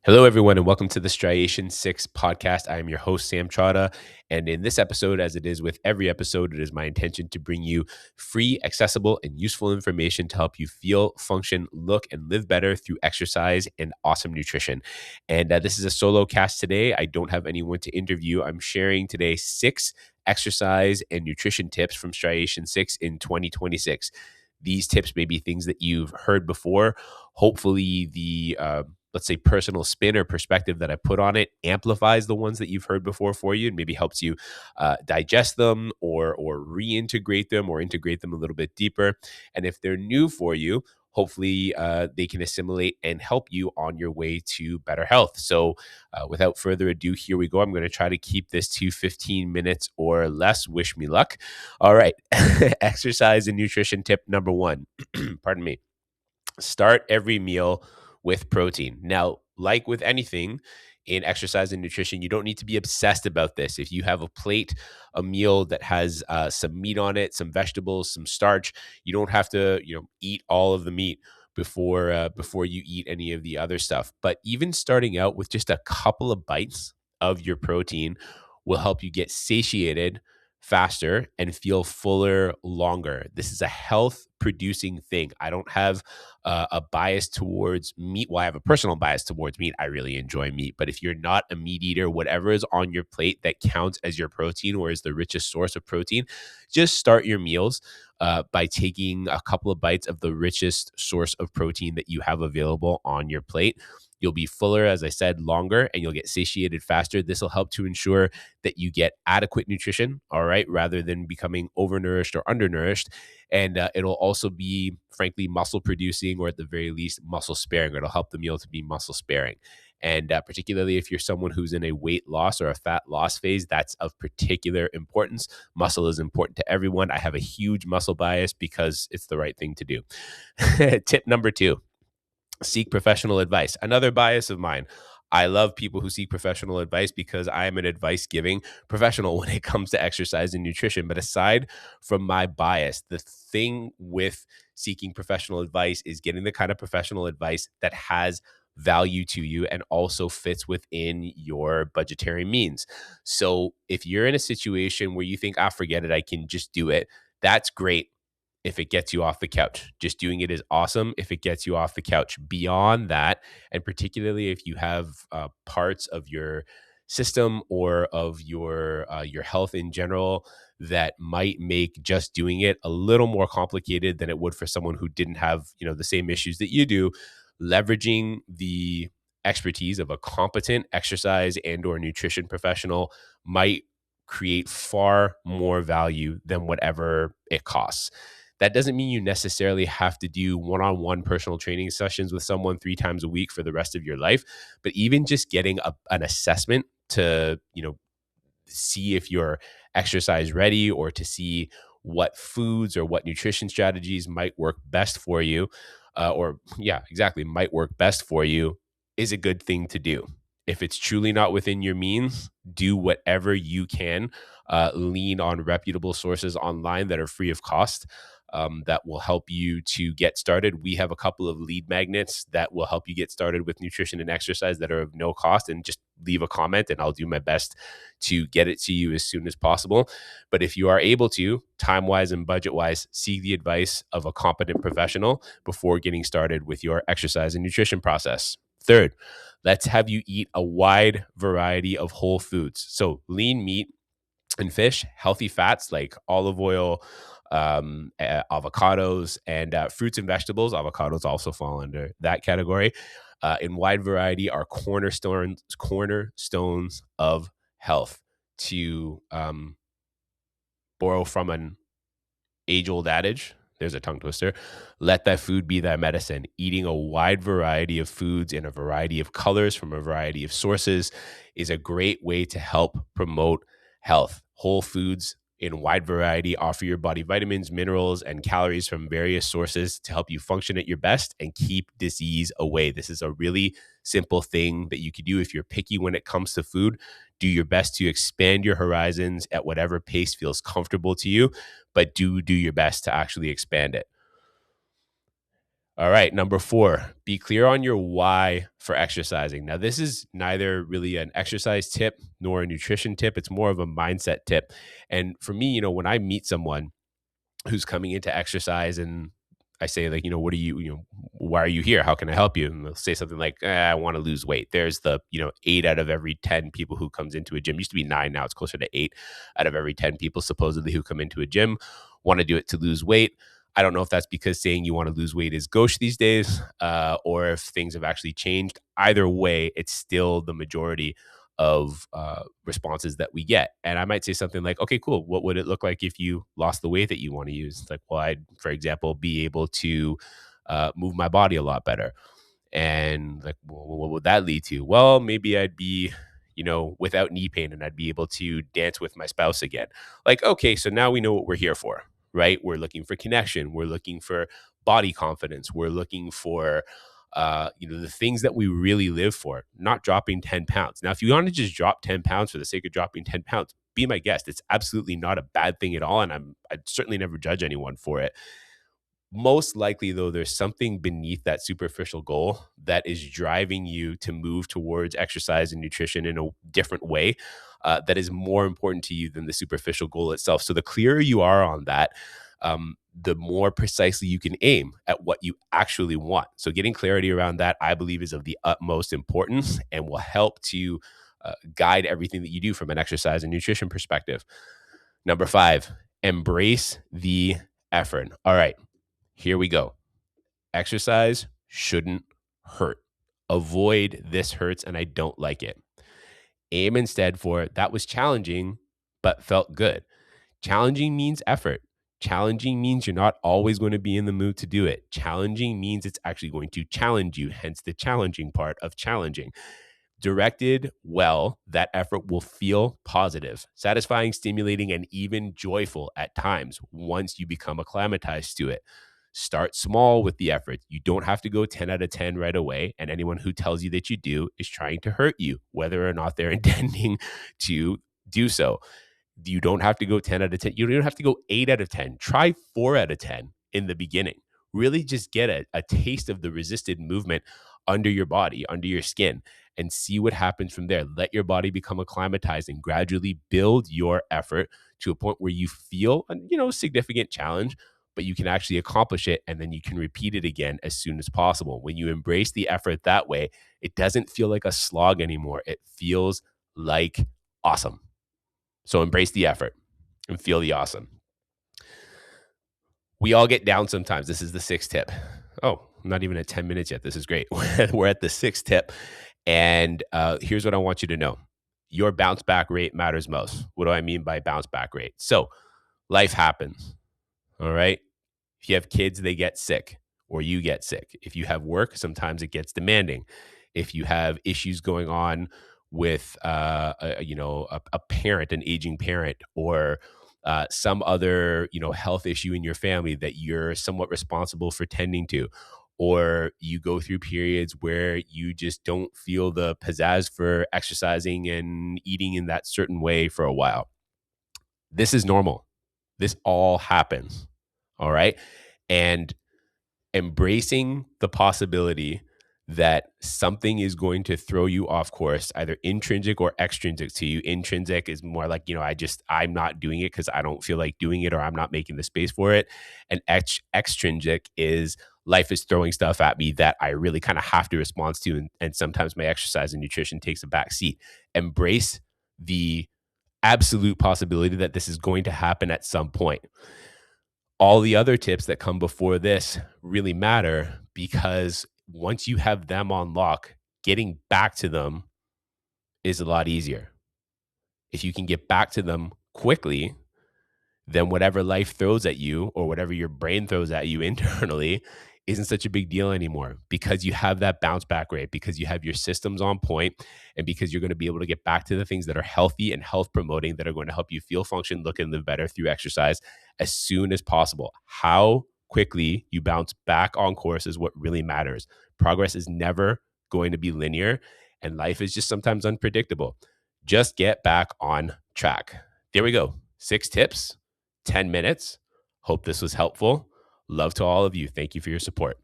Hello, everyone, and welcome to the Striation 6 podcast. I am your host, Sam Trotta. And in this episode, as it is with every episode, it is my intention to bring you free, accessible, and useful information to help you feel, function, look, and live better through exercise and awesome nutrition. And this is a solo cast today. I don't have anyone to interview. I'm sharing today 6 exercise and nutrition tips from Striation 6 in 2026. These tips may be things that you've heard before. Hopefully, the let's say personal spin or perspective that I put on it amplifies the ones that you've heard before for you and maybe helps you digest them or reintegrate them or integrate them a little bit deeper. And if they're new for you, hopefully they can assimilate and help you on your way to better health. So without further ado, here we go. I'm going to try to keep this to 15 minutes or less. Wish me luck. All right. Exercise and nutrition tip number 1. Pardon me. Start every meal with protein. Now, like with anything in exercise and nutrition, you don't need to be obsessed about this. If you have a meal that has some meat on it, some vegetables, some starch, you don't have to, eat all of the meat before you eat any of the other stuff. But even starting out with just a couple of bites of your protein will help you get satiated faster and feel fuller longer. This is a health producing thing. I don't have a bias towards meat. Well, I have a personal bias towards meat. I really enjoy meat. But if you're not a meat eater, whatever is on your plate that counts as your protein or is the richest source of protein, just start your meals by taking a couple of bites of the richest source of protein that you have available on your plate. You'll be fuller, as I said, longer, and you'll get satiated faster. This will help to ensure that you get adequate nutrition, all right, rather than becoming overnourished or undernourished. And it'll also be, frankly, muscle producing or at the very least, muscle sparing. It'll help the meal to be muscle sparing. And particularly if you're someone who's in a weight loss or a fat loss phase, that's of particular importance. Muscle is important to everyone. I have a huge muscle bias because it's the right thing to do. Tip number 2. Seek professional advice. Another bias of mine. I love people who seek professional advice because I am an advice giving professional when it comes to exercise and nutrition. But aside from my bias, the thing with seeking professional advice is getting the kind of professional advice that has value to you and also fits within your budgetary means. So if you're in a situation where you think, forget it, I can just do it, that's great if it gets you off the couch. Just doing it is awesome if it gets you off the couch. Beyond that, and particularly if you have parts of your system or of your health in general that might make just doing it a little more complicated than it would for someone who didn't have the same issues that you do, leveraging the expertise of a competent exercise and or nutrition professional might create far more value than whatever it costs. That doesn't mean you necessarily have to do one-on-one personal training sessions with someone 3 times a week for the rest of your life, but even just getting an assessment to, see if you're exercise ready or to see what foods or what nutrition strategies might work best for you, might work best for you is a good thing to do. If it's truly not within your means, do whatever you can. Lean on reputable sources online that are free of cost. That will help you to get started. We have a couple of lead magnets that will help you get started with nutrition and exercise that are of no cost, and just leave a comment and I'll do my best to get it to you as soon as possible. But if you are able to, time-wise and budget-wise, seek the advice of a competent professional before getting started with your exercise and nutrition process. Third, let's have you eat a wide variety of whole foods. So lean meat and fish, healthy fats like olive oil, avocados, and fruits and vegetables. Avocados also fall under that category. In wide variety are cornerstones of health. To borrow from an age-old adage, there's a tongue twister, let that food be thy medicine. Eating a wide variety of foods in a variety of colors from a variety of sources is a great way to help promote health. Whole foods in wide variety offer your body vitamins, minerals, and calories from various sources to help you function at your best and keep disease away. This is a really simple thing that you could do if you're picky when it comes to food. Do your best to expand your horizons at whatever pace feels comfortable to you, but do your best to actually expand it. All right, number 4, be clear on your why for exercising. Now, this is neither really an exercise tip nor a nutrition tip. It's more of a mindset tip. And for me, when I meet someone who's coming into exercise and I say like, what are why are you here? How can I help you? And they'll say something like, I want to lose weight. There's the, 8 out of every 10 people who comes into a gym. It used to be 9, now it's closer to 8 out of every 10 people supposedly who come into a gym want to do it to lose weight. I don't know if that's because saying you want to lose weight is gauche these days, or if things have actually changed. Either way, it's still the majority of responses that we get. And I might say something like, okay, cool. What would it look like if you lost the weight that you want to use? It's like, well, I'd, for example, be able to move my body a lot better. And like, well, what would that lead to? Well, maybe I'd be, without knee pain and I'd be able to dance with my spouse again. Like, okay, so now we know what we're here for, right? We're looking for connection. We're looking for body confidence. We're looking for, the things that we really live for, not dropping 10 pounds. Now, if you want to just drop 10 pounds for the sake of dropping 10 pounds, be my guest. It's absolutely not a bad thing at all. And I'd certainly never judge anyone for it. Most likely, though, there's something beneath that superficial goal that is driving you to move towards exercise and nutrition in a different way, that is more important to you than the superficial goal itself. So the clearer you are on that, the more precisely you can aim at what you actually want. So getting clarity around that, I believe, is of the utmost importance and will help to guide everything that you do from an exercise and nutrition perspective. Number 5, embrace the effort. All right, here we go. Exercise shouldn't hurt. Avoid "this hurts and I don't like it." Aim instead for "that was challenging, but felt good." Challenging means effort. Challenging means you're not always going to be in the mood to do it. Challenging means it's actually going to challenge you, hence the challenging part of challenging. Directed well, that effort will feel positive, satisfying, stimulating, and even joyful at times once you become acclimatized to it. Start small with the effort. You don't have to go 10 out of 10 right away. And anyone who tells you that you do is trying to hurt you, whether or not they're intending to do so. You don't have to go 10 out of 10. You don't have to go 8 out of 10. Try 4 out of 10 in the beginning. Really just get a taste of the resisted movement under your body, under your skin, and see what happens from there. Let your body become acclimatized and gradually build your effort to a point where you feel a significant challenge, but you can actually accomplish it, and then you can repeat it again as soon as possible. When you embrace the effort that way, it doesn't feel like a slog anymore. It feels like awesome. So embrace the effort and feel the awesome. We all get down sometimes. This is the 6th tip. Oh, I'm not even at 10 minutes yet. This is great. We're at the 6th tip. And here's what I want you to know. Your bounce back rate matters most. What do I mean by bounce back rate? So life happens. All right. If you have kids, they get sick or you get sick. If you have work, sometimes it gets demanding. If you have issues going on with a parent, an aging parent, or some other health issue in your family that you're somewhat responsible for tending to, or you go through periods where you just don't feel the pizzazz for exercising and eating in that certain way for a while. This is normal. This all happens. All right. And embracing the possibility that something is going to throw you off course, either intrinsic or extrinsic to you. Intrinsic is more like, I'm not doing it because I don't feel like doing it or I'm not making the space for it. And extrinsic is life is throwing stuff at me that I really kind of have to respond to. And sometimes my exercise and nutrition takes a back seat. Embrace the absolute possibility that this is going to happen at some point. All the other tips that come before this really matter because once you have them on lock, getting back to them is a lot easier. If you can get back to them quickly, then whatever life throws at you or whatever your brain throws at you internally isn't such a big deal anymore because you have that bounce back rate, because you have your systems on point, and because you're going to be able to get back to the things that are healthy and health promoting that are going to help you feel, function, look, and live better through exercise as soon as possible. How quickly you bounce back on course is what really matters. Progress is never going to be linear, and life is just sometimes unpredictable. Just get back on track. There we go. 6 tips, 10 minutes. Hope this was helpful. Love to all of you. Thank you for your support.